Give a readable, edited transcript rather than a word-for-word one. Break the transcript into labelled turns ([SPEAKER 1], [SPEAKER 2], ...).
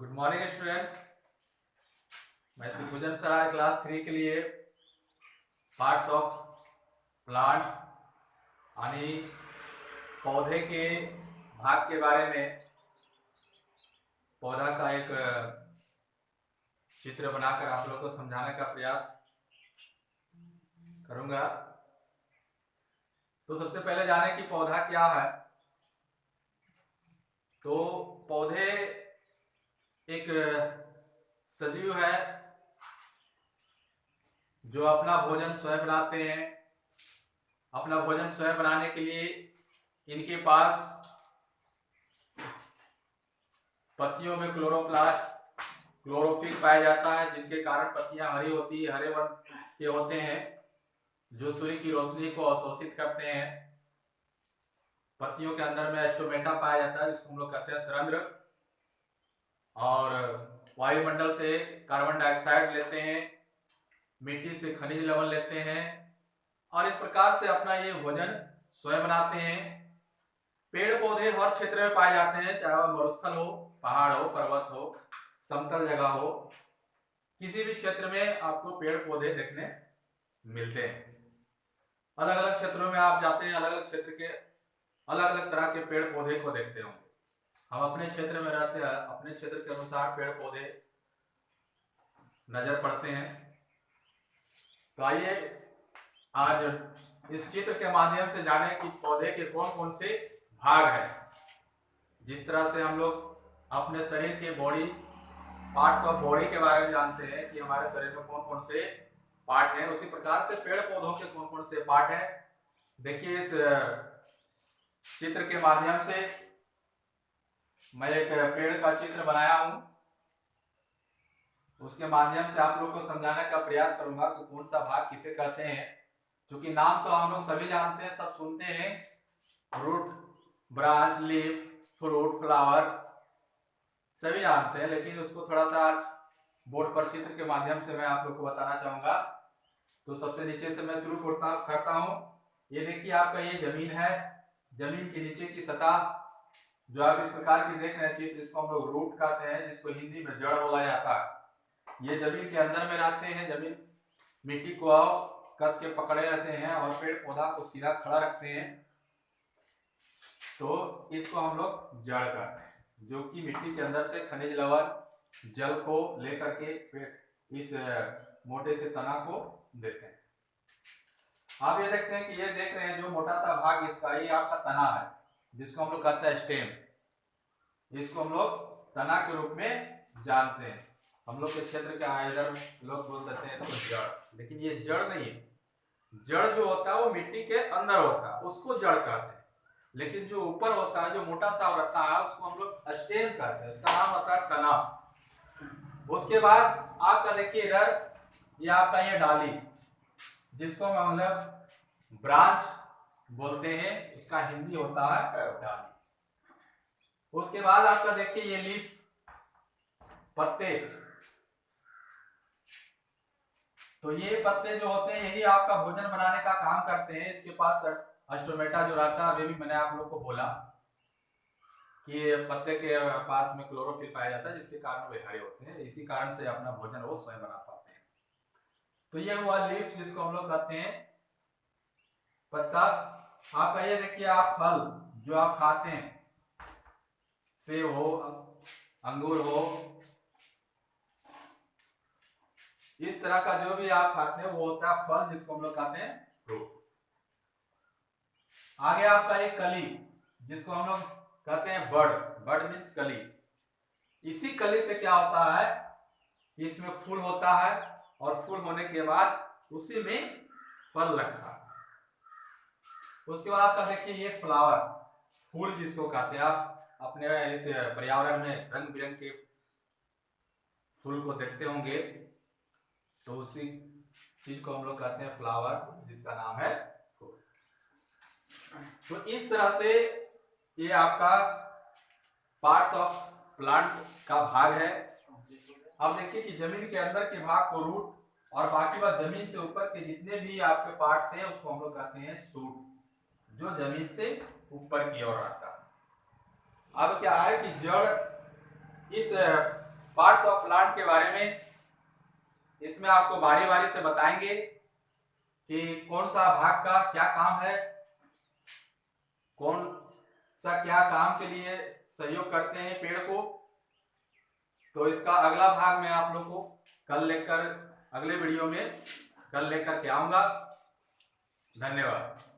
[SPEAKER 1] Good morning students. मैं त्रिभुजन सराय class 3 के लिए पार्ट्स ऑफ प्लांट यानी पौधे के भाग के बारे में पौधा का एक चित्र बनाकर आप लोगों को समझाने का प्रयास करूंगा। तो सबसे पहले जाने कि पौधा क्या है। तो पौधे एक सजीव है जो अपना भोजन स्वयं बनाते हैं। अपना भोजन स्वयं बनाने के लिए इनके पास पत्तियों में क्लोरोफिल पाया जाता है, जिनके कारण पत्तियां हरी होती है, हरे वर्ण के होते हैं जो सूर्य की रोशनी को अवशोषित करते हैं। पत्तियों के अंदर में स्टोमेटा पाया जाता है, जिसको हम लोग कहते हैं सरंध्र। और वायुमंडल से कार्बन डाइऑक्साइड लेते हैं, मिट्टी से खनिज लवण लेते हैं और इस प्रकार से अपना ये भोजन स्वयं बनाते हैं। पेड़ पौधे हर क्षेत्र में पाए जाते हैं, चाहे वह मरुस्थल हो, पहाड़ हो, पर्वत हो, समतल जगह हो, किसी भी क्षेत्र में आपको पेड़ पौधे देखने मिलते हैं। अलग अलग क्षेत्रों में आप जाते हैं, अलग अलग क्षेत्र के अलग अलग तरह के पेड़ पौधे को देखते होंगे। हम अपने क्षेत्र में रहते हैं, अपने क्षेत्र के अनुसार पेड़ पौधे नजर पड़ते हैं। तो आइए आज इस चित्र के माध्यम से जानें कि पौधे के कौन कौन से भाग हैं। जिस तरह से हम लोग अपने शरीर के बॉडी पार्ट्स ऑफ बॉडी के बारे में जानते हैं कि हमारे शरीर में कौन कौन से पार्ट हैं, उसी प्रकार से पेड़ पौधों के कौन कौन से पार्ट हैं। देखिए, इस चित्र के माध्यम से मैं एक पेड़ का चित्र बनाया हूं, उसके माध्यम से आप लोग को समझाने का प्रयास करूंगा कि कौन सा भाग किसे कहते हैं। क्योंकि नाम तो हम लोग सभी जानते हैं, सब सुनते हैं, root, branch, leaf, fruit, flower सभी जानते हैं, लेकिन उसको थोड़ा सा बोर्ड पर चित्र के माध्यम से मैं आप लोग को बताना चाहूंगा। तो सबसे नीचे से मैं शुरू करता हूं। ये देखिए, आपका ये जमीन है, जमीन के नीचे की सतह जो आप इस प्रकार की देख रहे हैं चित्र, इसको हम लोग रूट कहते हैं, जिसको हिंदी में जड़ बोला जाता है। ये जमीन के अंदर में रहते हैं, जमीन मिट्टी को कस के पकड़े रहते हैं और पेड़ पौधा को सीधा खड़ा रखते हैं। तो इसको हम लोग जड़ कहते हैं, जो कि मिट्टी के अंदर से खनिज लवण जल को लेकर के इस मोटे से तना को देते हैं। आप ये देखते हैं कि ये देख रहे हैं जो मोटा सा भाग इसका, ये आपका तना है, जिसको हम लोग कहते हैं स्टेम। इसको हम लोग तना के रूप में जानते हैं। हम लोग के क्षेत्र के इधर लोग बोल देते हैं इसको जड़, लेकिन ये जड़ नहीं है। जड़ जो होता है वो मिट्टी के अंदर होता है, उसको जड़ कहते हैं। लेकिन जो ऊपर होता है, जो मोटा सा रहता है, उसको हम लोग स्टेम कहते हैं, उसका नाम होता है तना। उसके बाद आपका देखिए इधर, ये आपका ये डाली, जिसको हम मतलब ब्रांच बोलते हैं, इसका हिंदी होता है डाली। उसके बाद आपका देखिए ये लीफ, पत्ते। तो ये पत्ते जो होते हैं यही आपका भोजन बनाने का काम करते हैं। इसके पास स्टोमेटा जो रहता है, अभी भी मैंने आप लोग को बोला कि पत्ते के पास में क्लोरोफिल पाया जाता है, जिसके कारण वे हरे होते हैं। इसी कारण से अपना भोजन वो स्वयं बना पाते हैं। तो ये हुआ लीफ, जिसको हम लोग कहते हैं पत्ता। आपका ये देखिए, आप फल जो आप खाते हैं, सेब हो, अंगूर हो, इस तरह का जो भी आप खाते हैं वो होता है फल, जिसको हम लोग कहते हैं फ्रूट। आगे आपका एक कली, जिसको हम लोग कहते हैं बड। बड मीन्स कली। इसी कली से क्या होता है, इसमें फूल होता है और फूल होने के बाद उसी में फल लगता है। उसके बाद आपका देखिए ये फ्लावर, फूल जिसको कहते हैं। आप अपने इस पर्यावरण में रंग बिरंग के फूल को देखते होंगे, तो उसी चीज को हम लोग कहते हैं फ्लावर, जिसका नाम है फूल। तो इस तरह से ये आपका पार्ट्स ऑफ प्लांट का भाग है। अब देखिए कि जमीन के अंदर के भाग को रूट और बाकी बात जमीन से ऊपर के जितने भी आपके पार्ट्स हैं उसको हम लोग कहते हैं शूट, जो जमीन से ऊपर की ओर रहता है। अब क्या है कि जड़ इस पार्ट्स ऑफ प्लांट के बारे में इसमें आपको बारी बारी से बताएंगे कि कौन सा भाग का क्या काम है, कौन सा क्या काम के लिए सहयोग करते हैं पेड़ को। तो इसका अगला भाग मैं आप लोग को कल लेकर, अगले वीडियो में कल लेकर के आऊंगा। धन्यवाद।